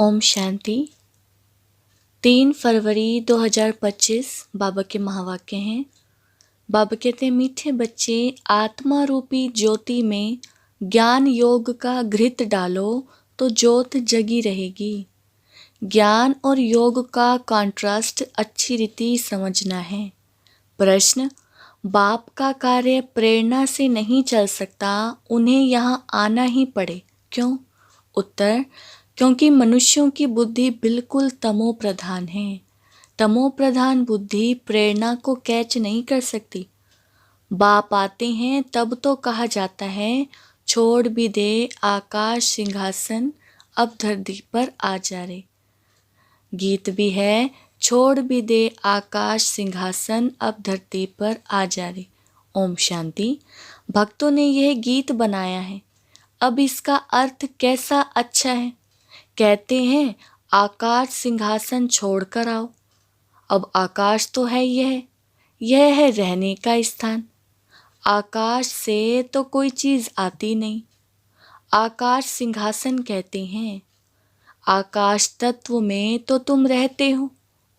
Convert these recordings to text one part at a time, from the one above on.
ओम शांति। 3 फरवरी 2025 बाबा के महावाक्य हैं। बाबा कहते हैं, मीठे बच्चे, आत्मा रूपी ज्योति में ज्ञान योग का घृत डालो तो ज्योत जगी रहेगी। ज्ञान और योग का कॉन्ट्रास्ट अच्छी रीति समझना है। प्रश्न, बाप का कार्य प्रेरणा से नहीं चल सकता, उन्हें यहाँ आना ही पड़े, क्यों? उत्तर, क्योंकि मनुष्यों की बुद्धि बिल्कुल तमो प्रधान है। तमो प्रधान बुद्धि प्रेरणा को कैच नहीं कर सकती। बाप आते हैं तब तो कहा जाता है, छोड़ भी दे आकाश सिंहासन, अब धरती पर आ जा रे। गीत भी है, छोड़ भी दे आकाश सिंहासन, अब धरती पर आ जा रे। ओम शांति। भक्तों ने यह गीत बनाया है। अब इसका अर्थ कैसा अच्छा है। कहते हैं, आकाश सिंहासन छोड़कर आओ। अब आकाश तो है, यह है रहने का स्थान। आकाश से तो कोई चीज आती नहीं। आकाश सिंहासन कहते हैं। आकाश तत्व में तो तुम रहते हो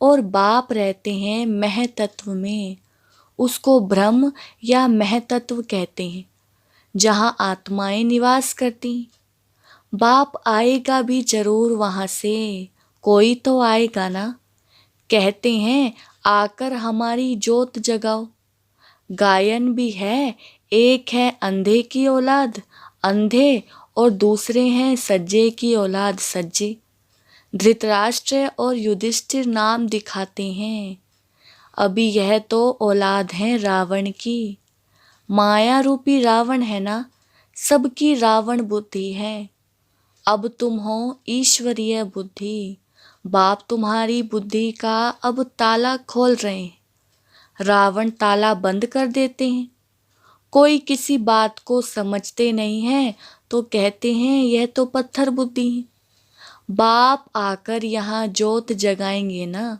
और बाप रहते हैं मह तत्व में। उसको ब्रह्म या मह तत्व कहते हैं, जहाँ आत्माएं निवास करती हैं। बाप आएगा भी जरूर वहाँ से, कोई तो आएगा ना। कहते हैं, आकर हमारी ज्योत जगाओ। गायन भी है, एक है अंधे की औलाद अंधे और दूसरे हैं सज्जे की औलाद सज्जे। धृतराष्ट्र और युधिष्ठिर नाम दिखाते हैं। अभी यह तो औलाद है रावण की। माया रूपी रावण है ना, सबकी रावण बुद्धि है। अब तुम हो ईश्वरीय बुद्धि। बाप तुम्हारी बुद्धि का अब ताला खोल रहे हैं। रावण ताला बंद कर देते हैं। कोई किसी बात को समझते नहीं है तो कहते हैं यह तो पत्थर बुद्धि है। बाप आकर यहाँ ज्योत जगाएंगे ना,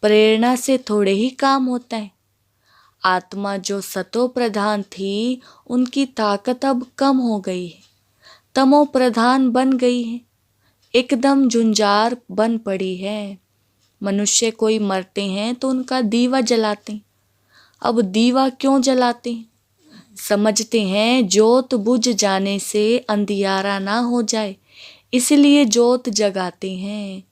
प्रेरणा से थोड़े ही काम होता है। आत्मा जो सतो प्रधान थी, उनकी ताकत अब कम हो गई है, तमो प्रधान बन गई है, एकदम झुंझार बन पड़ी है। मनुष्य कोई मरते हैं तो उनका दीवा जलाते हैं। अब दीवा क्यों जलाते हैं? समझते हैं ज्योत बुझ जाने से अंधियारा ना हो जाए, इसलिए ज्योत जगाते हैं।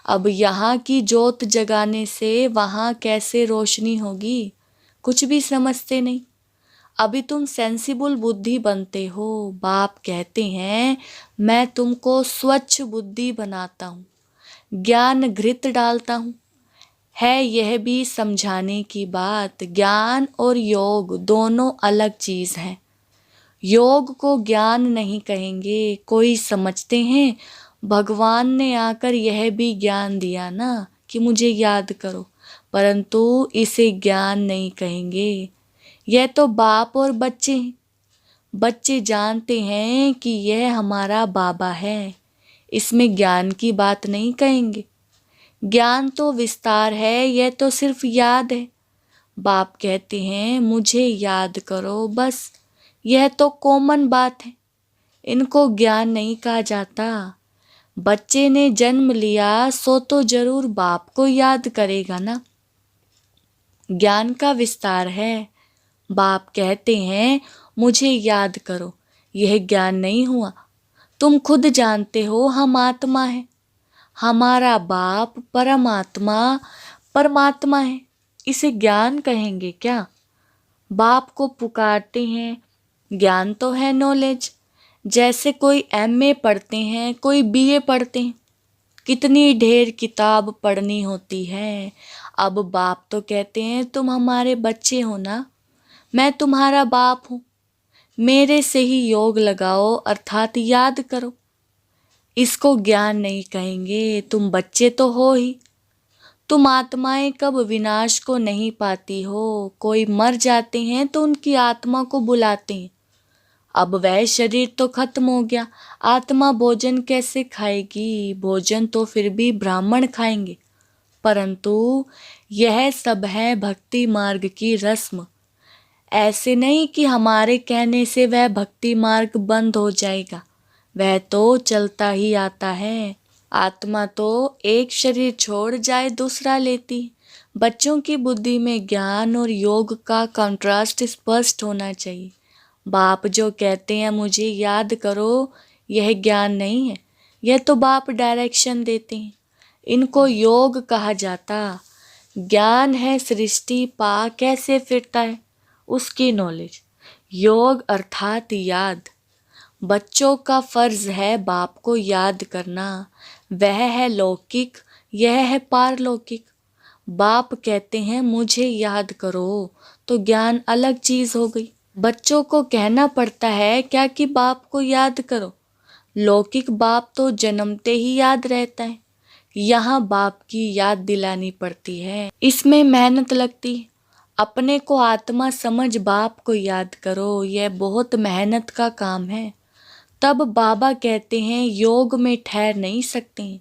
अब यहाँ की ज्योत जगाने से वहाँ कैसे रोशनी होगी, कुछ भी समझते नहीं। अभी तुम सेंसिबल बुद्धि बनते हो। बाप कहते हैं, मैं तुमको स्वच्छ बुद्धि बनाता हूँ, ज्ञान घृत डालता हूँ। है यह भी समझाने की बात, ज्ञान और योग दोनों अलग चीज है। योग को ज्ञान नहीं कहेंगे। कोई समझते हैं भगवान ने आकर यह भी ज्ञान दिया ना कि मुझे याद करो, परंतु इसे ज्ञान नहीं कहेंगे। यह तो बाप और बच्चे हैं। बच्चे जानते हैं कि यह हमारा बाबा है, इसमें ज्ञान की बात नहीं कहेंगे। ज्ञान तो विस्तार है, यह तो सिर्फ याद है। बाप कहते हैं, मुझे याद करो बस। यह तो कॉमन बात है, इनको ज्ञान नहीं कहा जाता। बच्चे ने जन्म लिया सो तो जरूर बाप को याद करेगा ना। ज्ञान का विस्तार है। बाप कहते हैं, मुझे याद करो। यह ज्ञान नहीं हुआ। तुम खुद जानते हो हम आत्मा है। हमारा बाप परमात्मा परमात्मा है, इसे ज्ञान कहेंगे क्या? बाप को पुकारते हैं। ज्ञान तो है नॉलेज। जैसे कोई एमए पढ़ते हैं, कोई बीए पढ़ते हैं, कितनी ढेर किताब पढ़नी होती है। अब बाप तो कहते हैं, तुम हमारे बच्चे हो ना, मैं तुम्हारा बाप हूँ, मेरे से ही योग लगाओ अर्थात याद करो। इसको ज्ञान नहीं कहेंगे, तुम बच्चे तो हो ही। तुम आत्माएं कब विनाश को नहीं पाती हो। कोई मर जाते हैं तो उनकी आत्मा को बुलाते हैं। अब वह शरीर तो खत्म हो गया, आत्मा भोजन कैसे खाएगी? भोजन तो फिर भी ब्राह्मण खाएंगे, परंतु यह सब है भक्ति मार्ग की रस्म। ऐसे नहीं कि हमारे कहने से वह भक्ति मार्ग बंद हो जाएगा, वह तो चलता ही आता है। आत्मा तो एक शरीर छोड़ जाए दूसरा लेती। बच्चों की बुद्धि में ज्ञान और योग का कंट्रास्ट स्पष्ट होना चाहिए। बाप जो कहते हैं मुझे याद करो, यह ज्ञान नहीं है, यह तो बाप डायरेक्शन देते हैं। इनको योग कहा जाता। ज्ञान है सृष्टि पा कैसे फिरता है, उसकी नॉलेज। योग अर्थात याद। बच्चों का फर्ज है बाप को याद करना। वह है लौकिक, यह है पारलौकिक। बाप कहते हैं मुझे याद करो, तो ज्ञान अलग चीज हो गई। बच्चों को कहना पड़ता है क्या कि बाप को याद करो। लौकिक बाप तो जन्मते ही याद रहता है। यहाँ बाप की याद दिलानी पड़ती है, इसमें मेहनत लगती है। अपने को आत्मा समझ बाप को याद करो, यह बहुत मेहनत का काम है। तब बाबा कहते हैं योग में ठहर नहीं सकते।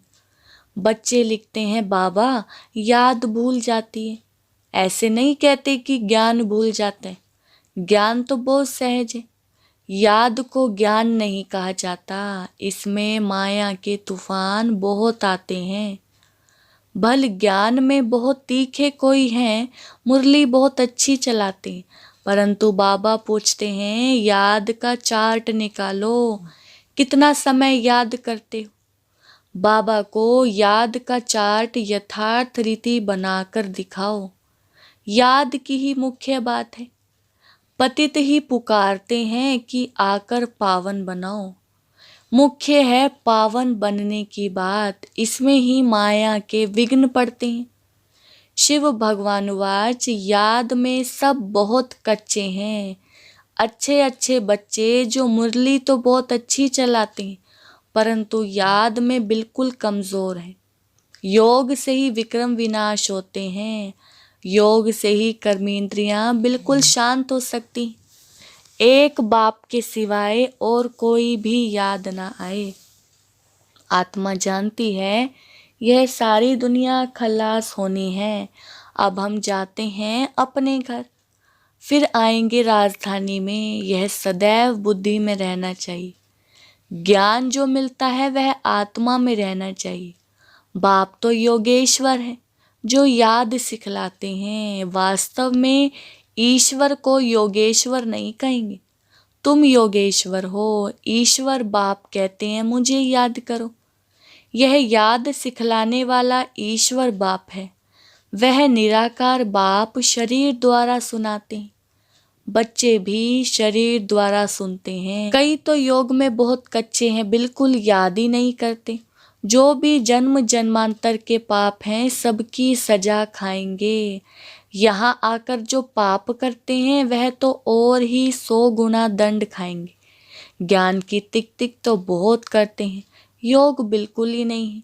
बच्चे लिखते हैं बाबा याद भूल जाती है। ऐसे नहीं कहते कि ज्ञान भूल जाता है। ज्ञान तो बहुत सहज है। याद को ज्ञान नहीं कहा जाता, इसमें माया के तूफान बहुत आते हैं। भल ज्ञान में बहुत तीखे कोई हैं, मुरली बहुत अच्छी चलाते हैं, परंतु बाबा पूछते हैं याद का चार्ट निकालो, कितना समय याद करते हो। बाबा को याद का चार्ट यथार्थ रीति बनाकर दिखाओ। याद की ही मुख्य बात है। पतित ही पुकारते हैं कि आकर पावन बनाओ। मुख्य है पावन बनने की बात, इसमें ही माया के विघ्न पड़ते हैं। शिव भगवान वाच याद में सब बहुत कच्चे हैं। अच्छे अच्छे बच्चे जो मुरली तो बहुत अच्छी चलाते हैं, परंतु याद में बिल्कुल कमजोर है। योग से ही विक्रम विनाश होते हैं। योग से ही कर्मेंद्रियां बिल्कुल शांत हो सकती। एक बाप के सिवाय और कोई भी याद ना आए। आत्मा जानती है यह सारी दुनिया खलास होनी है। अब हम जाते हैं अपने घर, फिर आएंगे राजधानी में। यह सदैव बुद्धि में रहना चाहिए। ज्ञान जो मिलता है वह आत्मा में रहना चाहिए। बाप तो योगेश्वर है जो याद सिखलाते हैं। वास्तव में ईश्वर को योगेश्वर नहीं कहेंगे। तुम योगेश्वर हो, ईश्वर बाप कहते हैं मुझे याद करो। यह याद सिखलाने वाला ईश्वर बाप है। वह निराकार बाप शरीर द्वारा सुनाते हैं। बच्चे भी शरीर द्वारा सुनते हैं। कई तो योग में बहुत कच्चे हैं, बिल्कुल याद ही नहीं करते। जो भी जन्म जन्मांतर के पाप हैं सबकी सजा खाएंगे। यहाँ आकर जो पाप करते हैं वह तो और ही 100 गुना दंड खाएंगे। ज्ञान की तिक तिक तो बहुत करते हैं, योग बिल्कुल ही नहीं है,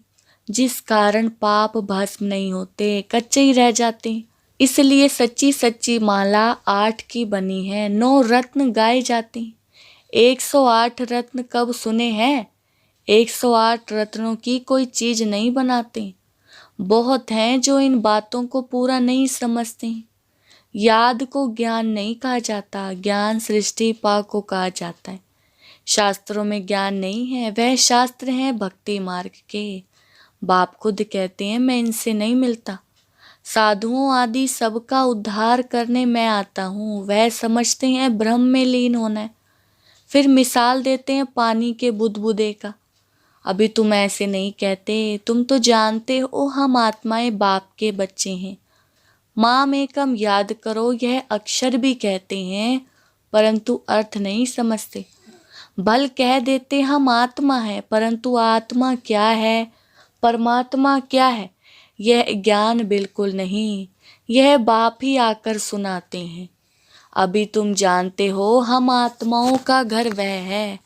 जिस कारण पाप भस्म नहीं होते, कच्चे ही रह जाते हैं। इसलिए सच्ची सच्ची माला 8 की बनी है। 9 रत्न गाए जाते हैं। 108 रत्न कब सुने हैं? 108 रत्नों की कोई चीज नहीं बनाते। बहुत हैं जो इन बातों को पूरा नहीं समझते। याद को ज्ञान नहीं कहा जाता, ज्ञान सृष्टि पा को कहा जाता है। शास्त्रों में ज्ञान नहीं है, वह शास्त्र हैं भक्ति मार्ग के। बाप खुद कहते हैं मैं इनसे नहीं मिलता। साधुओं आदि सबका उद्धार करने मैं आता हूँ। वह समझते हैं ब्रह्म में लीन होना है। फिर मिसाल देते हैं पानी के बुदबुदे का। अभी तुम ऐसे नहीं कहते, तुम तो जानते हो हम आत्माएं बाप के बच्चे हैं। माम एकम याद करो, यह अक्षर भी कहते हैं परंतु अर्थ नहीं समझते। भल कह देते हम आत्मा है, परंतु आत्मा क्या है, परमात्मा क्या है, यह ज्ञान बिल्कुल नहीं। यह बाप ही आकर सुनाते हैं। अभी तुम जानते हो हम आत्माओं का घर वह है,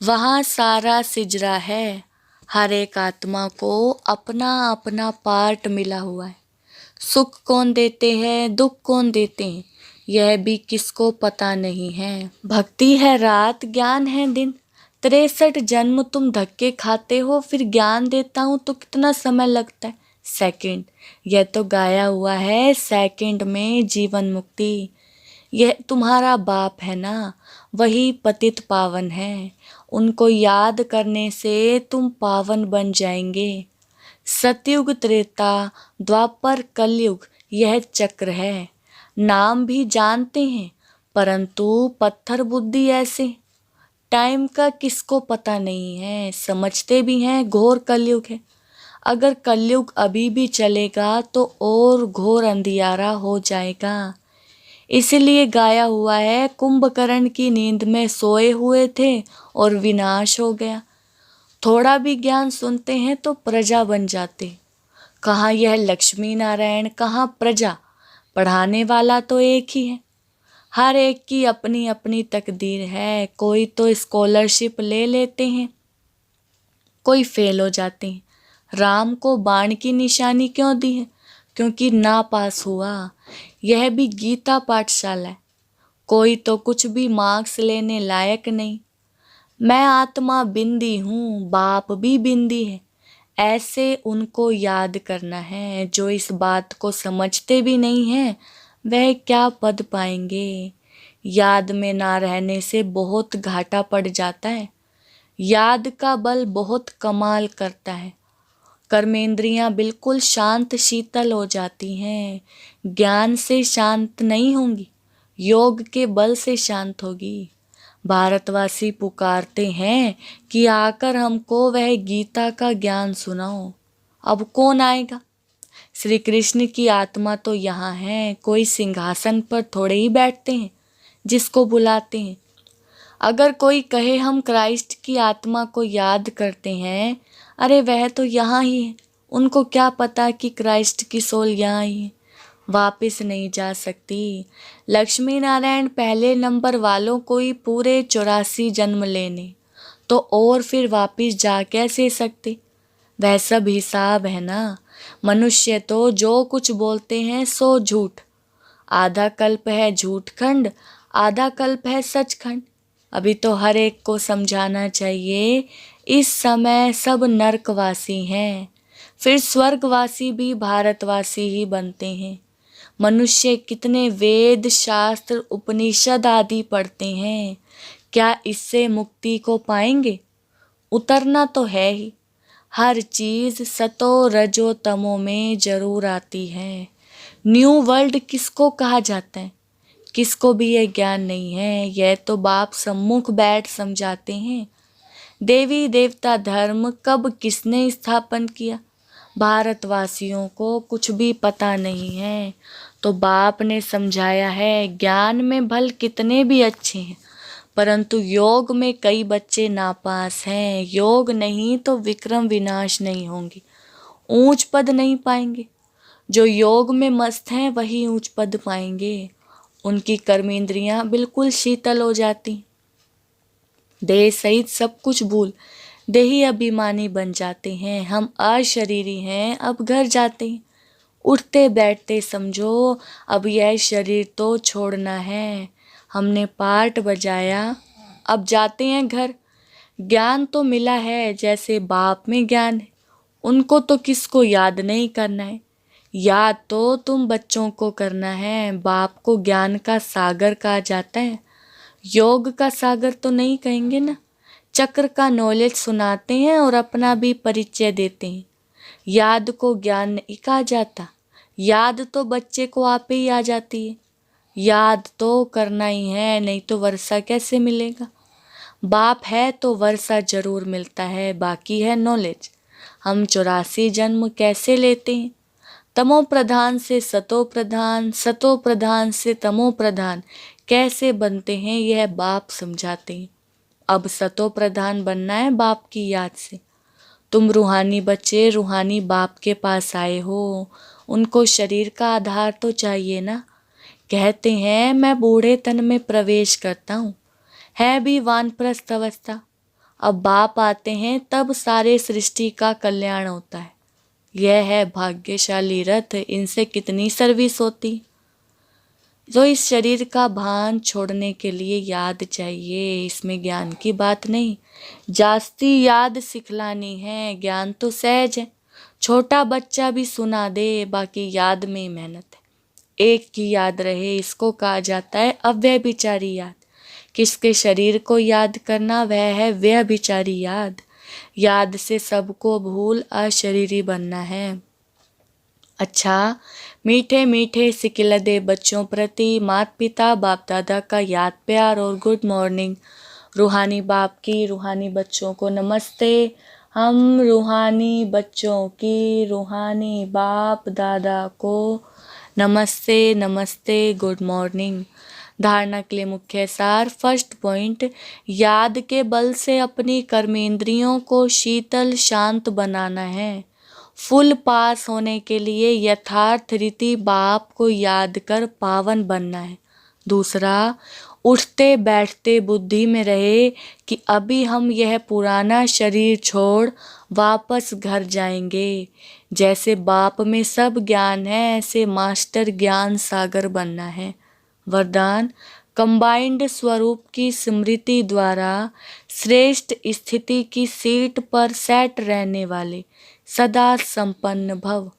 वहाँ सारा सिजरा है। हर एक आत्मा को अपना अपना पार्ट मिला हुआ है। सुख कौन देते हैं, दुख कौन देते हैं, यह भी किसको पता नहीं है। भक्ति है रात, ज्ञान है दिन। 63 जन्म तुम धक्के खाते हो, फिर ज्ञान देता हूँ तो कितना समय लगता है? सेकंड। यह तो गाया हुआ है, सेकंड में जीवन मुक्ति। यह तुम्हारा बाप है ना, वही पतित पावन है। उनको याद करने से तुम पावन बन जाएंगे। सतयुग, त्रेता, द्वापर, कलयुग यह चक्र है। नाम भी जानते हैं परंतु पत्थर बुद्धि ऐसे। टाइम का किसको पता नहीं है, समझते भी हैं घोर कलयुग है। अगर कलयुग अभी भी चलेगा तो और घोर अंधियारा हो जाएगा। इसलिए गाया हुआ है, कुंभकर्ण की नींद में सोए हुए थे और विनाश हो गया। थोड़ा भी ज्ञान सुनते हैं तो प्रजा बन जाते। कहाँ यह लक्ष्मी नारायण, कहाँ प्रजा। पढ़ाने वाला तो एक ही है। हर एक की अपनी अपनी तकदीर है। कोई तो स्कॉलरशिप ले लेते हैं, कोई फेल हो जाते हैं। राम को बाण की निशानी क्यों दी है? क्योंकि ना पास हुआ। यह भी गीता पाठशाला है। कोई तो कुछ भी मार्क्स लेने लायक नहीं। मैं आत्मा बिंदी हूँ, बाप भी बिंदी है। ऐसे उनको याद करना है। जो इस बात को समझते भी नहीं हैं वह क्या पद पाएंगे। याद में ना रहने से बहुत घाटा पड़ जाता है। याद का बल बहुत कमाल करता है। कर्मेंद्रियां बिल्कुल शांत शीतल हो जाती हैं। ज्ञान से शांत नहीं होंगी, योग के बल से शांत होगी। भारतवासी पुकारते हैं कि आकर हमको वह गीता का ज्ञान सुनाओ। अब कौन आएगा? श्री कृष्ण की आत्मा तो यहाँ है। कोई सिंहासन पर थोड़े ही बैठते हैं जिसको बुलाते हैं। अगर कोई कहे हम क्राइस्ट की आत्मा को याद करते हैं, अरे वह तो यहाँ ही है। उनको क्या पता कि क्राइस्ट की सोल यहाँ ही है, वापस नहीं जा सकती। लक्ष्मी नारायण पहले नंबर वालों को ही पूरे 84 जन्म लेने, तो और फिर वापस जा कैसे सकते? वह सब हिसाब है ना। मनुष्य तो जो कुछ बोलते हैं सो झूठ। आधा कल्प है झूठ खंड, आधा कल्प है सचखंड। अभी तो हर एक को समझाना चाहिए, इस समय सब नरकवासी हैं, फिर स्वर्गवासी भी भारतवासी ही बनते हैं। मनुष्य कितने वेद, शास्त्र, उपनिषद आदि पढ़ते हैं, क्या इससे मुक्ति को पाएंगे? उतरना तो है ही। हर चीज सतो रजो तमो में जरूर आती है। न्यू वर्ल्ड किसको कहा जाता है? किसको भी यह ज्ञान नहीं है। यह तो बाप सम्मुख बैठ समझाते हैं। देवी देवता धर्म कब किसने स्थापन किया? भारतवासियों को कुछ भी पता नहीं है, तो बाप ने समझाया है। ज्ञान में भल कितने भी अच्छे हैं परंतु योग में कई बच्चे नापास हैं। योग नहीं तो विक्रम विनाश नहीं होंगे, ऊंच पद नहीं पाएंगे। जो योग में मस्त हैं वही ऊंच पद पाएंगे। उनकी कर्मेंद्रियां बिल्कुल शीतल हो जाती। देह सहित सब कुछ भूल देही अभिमानी बन जाते हैं। हम अशरीरी हैं, अब घर जाते हैं। उठते बैठते समझो अब यह शरीर तो छोड़ना है। हमने पार्ट बजाया, अब जाते हैं घर। ज्ञान तो मिला है जैसे बाप में ज्ञान है, उनको तो किसको याद नहीं करना है। याद तो तुम बच्चों को करना है। बाप को ज्ञान का सागर कहा जाता है, योग का सागर तो नहीं कहेंगे ना। चक्र का नॉलेज सुनाते हैं और अपना भी परिचय देते हैं। याद को ज्ञान नहीं कहा जाता। याद तो बच्चे को आप ही आ जाती है। याद तो करना ही है, नहीं तो वर्षा कैसे मिलेगा? बाप है तो वर्षा जरूर मिलता है, बाकी है नॉलेज। हम 84 जन्म कैसे लेते हैं? तमो प्रधान से सतो प्रधान, सतो प्रधान से तमो प्रधान कैसे बनते हैं यह बाप समझाते हैं। अब सतो प्रधान बनना है बाप की याद से। तुम रूहानी बच्चे रूहानी बाप के पास आए हो, उनको शरीर का आधार तो चाहिए ना। कहते हैं मैं बूढ़े तन में प्रवेश करता हूँ, है भी वानप्रस्थ अवस्था। अब बाप आते हैं तब सारे सृष्टि का कल्याण होता है। यह है भाग्यशाली रथ, इनसे कितनी सर्विस होती। तो इस शरीर का भान छोड़ने के लिए याद चाहिए, इसमें ज्ञान की बात नहीं। जास्ती याद सिखलानी है, ज्ञान तो सहज है। छोटा बच्चा भी सुना दे, बाकी याद में मेहनत है। एक की याद रहे इसको कहा जाता है अव्यभिचारी याद। किसके शरीर को याद करना, वह है व्यभिचारी याद। याद से सबको भूल अशरीरी बनना है। अच्छा, मीठे मीठे सिकिलदे बच्चों प्रति माता पिता बाप दादा का याद प्यार और गुड मॉर्निंग। रूहानी बाप की रूहानी बच्चों को नमस्ते। हम रूहानी बच्चों की रूहानी बाप दादा को नमस्ते नमस्ते, गुड मॉर्निंग। धारणा के लिए मुख्य सार। फर्स्ट पॉइंट, याद के बल से अपनी कर्मेंद्रियों को शीतल शांत बनाना है। फुल पास होने के लिए यथार्थ रीति बाप को याद कर पावन बनना है। दूसरा, उठते बैठते बुद्धि में रहे कि अभी हम यह पुराना शरीर छोड़ वापस घर जाएंगे। जैसे बाप में सब ज्ञान है, ऐसे मास्टर ज्ञान सागर बनना है। वरदान, कंबाइंड स्वरूप की स्मृति द्वारा श्रेष्ठ स्थिति की सीट पर सेट रहने वाले सदा संपन्न भव।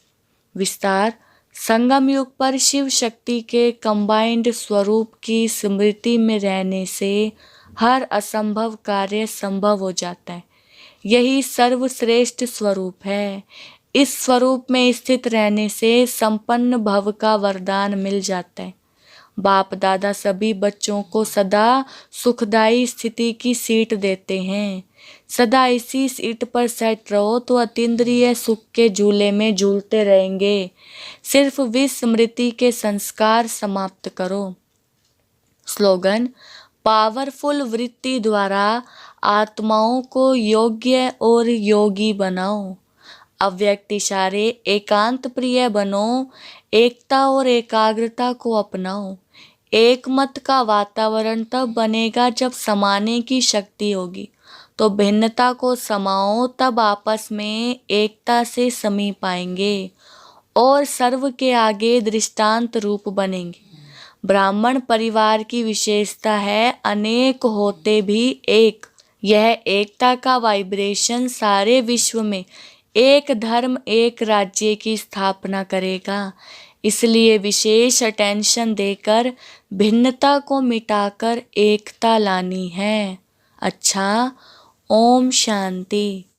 विस्तार, संगम युग पर शिव शक्ति के कंबाइंड स्वरूप की स्मृति में रहने से हर असंभव कार्य संभव हो जाता है। यही सर्वश्रेष्ठ स्वरूप है। इस स्वरूप में स्थित रहने से संपन्न भव का वरदान मिल जाता है। बाप दादा सभी बच्चों को सदा सुखदायी स्थिति की सीट देते हैं। सदा इसी सीट पर सेट रहो तो अतीन्द्रिय सुख के झूले में झूलते रहेंगे। सिर्फ विस्मृति के संस्कार समाप्त करो। स्लोगन, पावरफुल वृत्ति द्वारा आत्माओं को योग्य और योगी बनाओ। अव्यक्त इशारे, एकांत प्रिय बनो। एकता और एकाग्रता को अपनाओ। एक मत का वातावरण तब बनेगा जब समाने की शक्ति होगी। तो भिन्नता को समाओ, तब आपस में एकता से समी पाएंगे और सर्व के आगे दृष्टांत रूप बनेंगे। ब्राह्मण परिवार की विशेषता है अनेक होते भी एक। यह एकता का वाइब्रेशन सारे विश्व में एक धर्म एक राज्य की स्थापना करेगा। इसलिए विशेष अटेंशन देकर भिन्नता को मिटाकर एकता लानी है। अच्छा, ओम शांति।